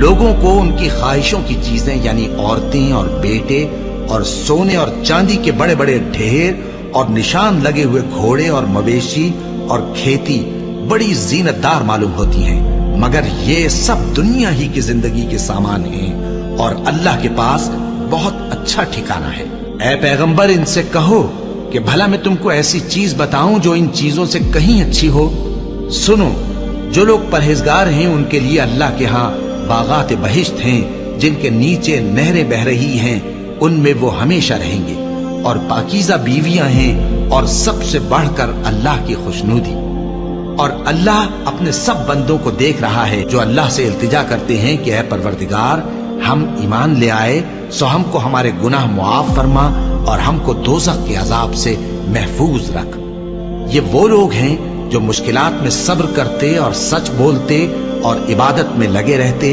لوگوں کو ان کی خواہشوں کی چیزیں یعنی عورتیں اور بیٹے اور سونے اور چاندی کے بڑے بڑے ڈھیر اور نشان لگے ہوئے گھوڑے اور مویشی اور کھیتی بڑی زینت دار معلوم ہوتی ہیں، مگر یہ سب دنیا ہی کی زندگی کے سامان ہیں اور اللہ کے پاس بہت اچھا ٹھکانہ ہے۔ اے پیغمبر ان سے کہو کہ بھلا میں تم کو ایسی چیز بتاؤں جو ان چیزوں سے کہیں اچھی ہو؟ سنو، جو لوگ پرہیزگار ہیں ان کے لیے اللہ کے ہاں باغات بہشت ہیں جن کے نیچے نہریں بہ رہی ہیں، ان میں وہ ہمیشہ رہیں گے، اور پاکیزہ بیویاں ہیں، اور سب سے بڑھ کر اللہ کی خوشنودی۔ اور اللہ اپنے سب بندوں کو دیکھ رہا ہے جو اللہ سے التجا کرتے ہیں کہ اے پروردگار، ہم ایمان لے آئے سو ہم کو ہمارے گناہ معاف فرما اور ہم کو دوزخ کے عذاب سے محفوظ رکھ۔ یہ وہ لوگ ہیں جو مشکلات میں صبر کرتے اور سچ بولتے اور عبادت میں لگے رہتے